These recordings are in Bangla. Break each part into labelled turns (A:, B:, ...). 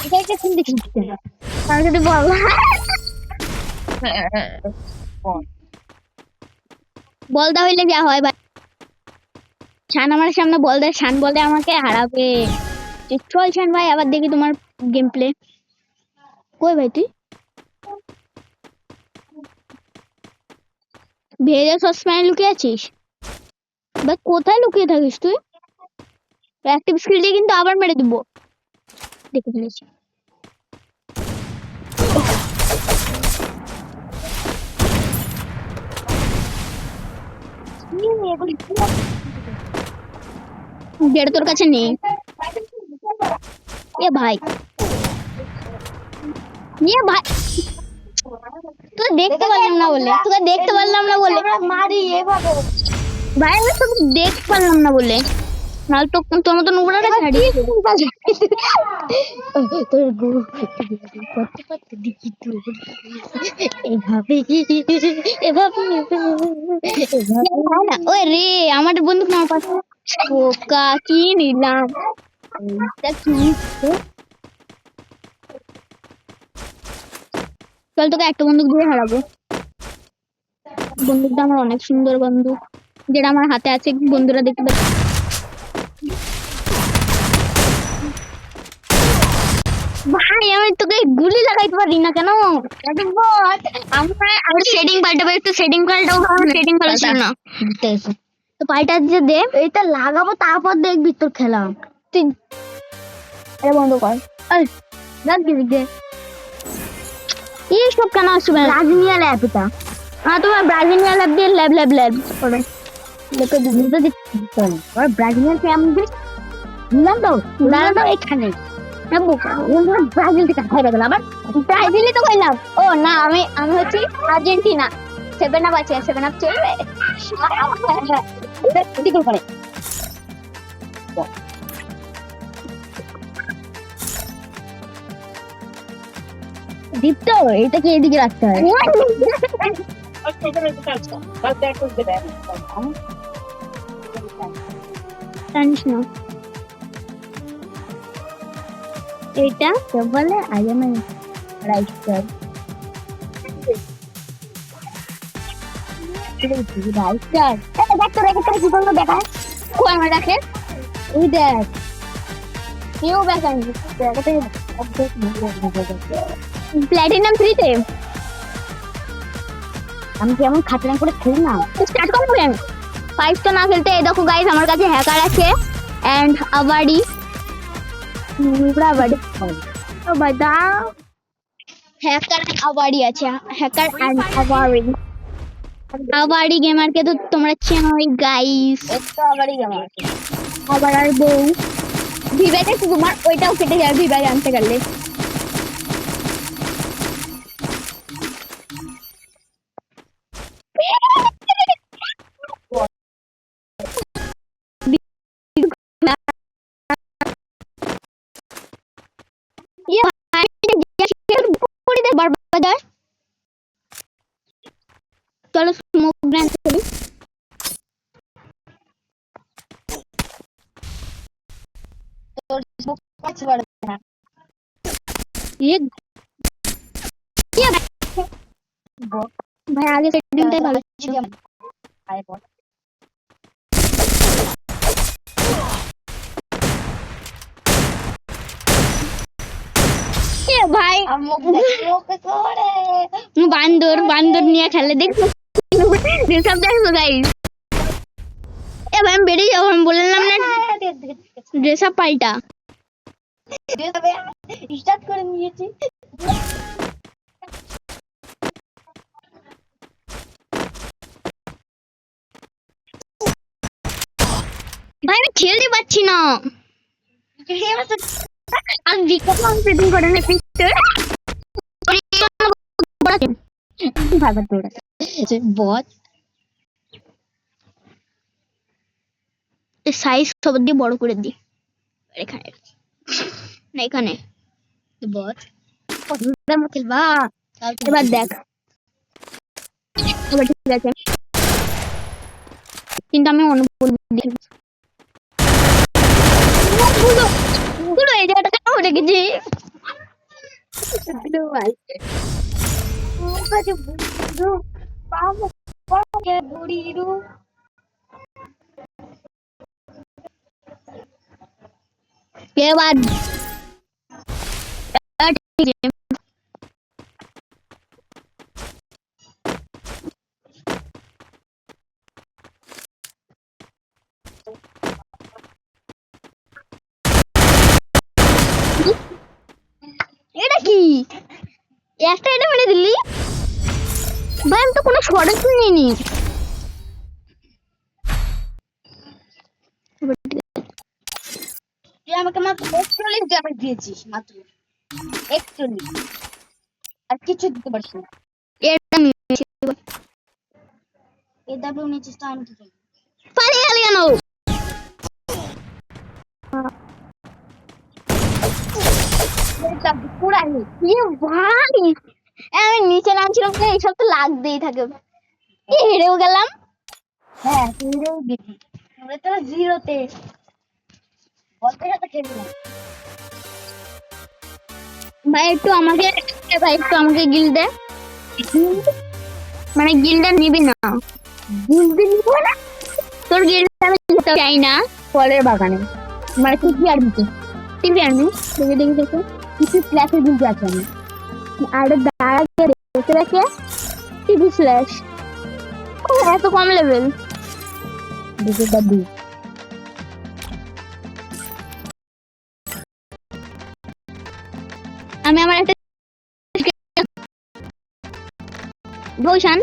A: এটা একটা সিন দেখিস তার যদি বল বলদা হইলে যা হয় ভাই শান আমার সামনে বল দেয় শান বলে আমাকে হারাবে চল শান ভাই আবার দেখি তোমার গেম প্লে কই ভাই তুই ভেজা সসপ্যানে লুকিয়ে আছিস ভাই কোথায় লুকিয়ে থাকিস তুই অ্যাক্টিভ স্কিল দিয়ে কিন্তু আবার মেরে দিব দেখে ফেলেছি যেটা তোর কাছে নেই এ ভাই তুই দেখতে পারলাম না বলে মারি এভাবে ভাই আমি তোকে দেখতে পারলাম না বলে নাল তো তোর মতো নোংরা রে ছাড়ি তোর গুরু করতে করতে দেখি তুই এভাবে ওই রে আমার বন্দুক না পাশে ওকা কি নিলাম এটা কি চল তোকে একটা বন্দুক দিয়ে হারাবো বন্দুকটা আমার অনেক সুন্দর বন্দুক যেটা আমার হাতে আছে বন্ধুরা দেখতে পাচ্ছে ভাই আমি তোকে গুলি লাগাইতে পারি না কেন আমার শেডিং পাল্টাবো একটু শেডিং পাল্টাবো শেডিং পাল্টাবো না তো পাল্টা যে দে এটা লাগাবো তারপর দেখবি তোর খেলা তুই এটা বন্ধ কর দেখ দিদি এই সব কেন আসবে ব্রাজিলিয়া ল্যাব এটা হ্যাঁ তোমার ব্রাজিলিয়া ল্যাব দিয়ে ল্যাব করে লোকে বুঝতে দিচ্ছে আর ব্রাজিলিয়ান ফ্যামিলি দিলাম তো এখানে ব্রাজিল থেকে খাইবে গেল আবার ব্রাজিলই তো কইলাম ও না আমি হচ্ছি আর্জেন্টিনা 7 আপ আছে 7 আপ চলবে কি করে দীপ্ত এটা কি এদিকে রাখতে হয় জানিস না এটা বলে আগে আমি রাইট স্যার রাইট স্যার দেখ তোর একটা জীবন দেখা কই আমার রাখে এই দেখ কেউ বেকার প্ল্যাটিনাম 3 তে আমি কেমন খাতরা করে খেলি না স্টার্ট করব আমি 5 তো না খেলতে এই দেখো গাইস আমার কাছে হ্যাকার আছে এন্ড আবাডি ব্রাভাডি ও বাদা হ্যাকার আবাডি আছে হ্যাকার এন্ড আবাডি গেমার কে তো তোমরা চেনোই গাইস একটা আবাডি গেমার আবার আর বউ ভিভাকে তোমার ওইটাও কেটে যাবে ভিভা জানতে গেলে चलो स्मोक ग्रेनेड करी तो स्मोक कुछ बढ़ता है ये भाई आगे से टीम पे भाग आए बहुत ये भाई हम स्मोक छोड़े बांदर নিয়ে খেলে দেখো सब देखो गाइस ए भाई हम बेरिয়ে যাও हम বললাম না ড্রেস আপ পাল্টা স্টার্ট করে নিয়েছি ভাই আমি খেলতে পাচ্ছি না আর বিকট আমি সেটিং করে না পিকচার ভালো তোরা बहुत সাইজ সব দিয়ে বড় করে দি এখানে না এখানে বহুত কতটা মত খেলবা এবার দেখ এবার ঠিক আছে কিন্তু আমি অনুভব দেখি গুলো এই জায়গাটা কেন রেখেছি ভাই के बाद এটা কি একটা এটা মেরে দিলি ভাই আমি তো কোনো শর্ট শুনিনি
B: তুই আমাকে মাত্র 41 ড্যামেজ দিয়েছিস, মাত্র 41, আর কিছু দিতে পারছিস না।
A: এটা নিয়েছি
B: এডব্লিউ নিয়েছিস তো আমি কি করব?
A: পালিয়ে গেলি কেন
B: এটা পুরা হিট।
A: ভাই আমি নিচে নামছিলাম তো এইসব তো লাগতেই থাকে হেরেও গেলাম
B: হ্যাঁ তুইও দেখি আমরা তো জিরোতে বলতে সাথে খেলি না।
A: ভাই একটু আমাকে ভাই একটু আমাকে গিল দে মানে গিলটা নিবি না
B: বুঝতে নিব না
A: তোর গিলটা আমি নিতে চাই না
B: ফলের বাগানে, মানে কি আর দিতে
A: টিভি আনবি দেখে দেখে দেখে
B: কিছু ক্লাসে দিতে আছে আমি।
A: আর দাঁড়াকে রেখে রেখে টিভি ফ্ল্যাশ ও এত কম লেভেল
B: দিতে দাবি
A: আমি আমার একটা ভূষণ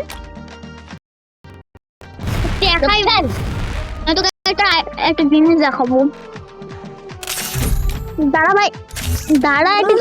A: দেখাই আমি তোকে একটা একটা জিনিস দেখাবো দাঁড়া ভাই দাঁড়া একটু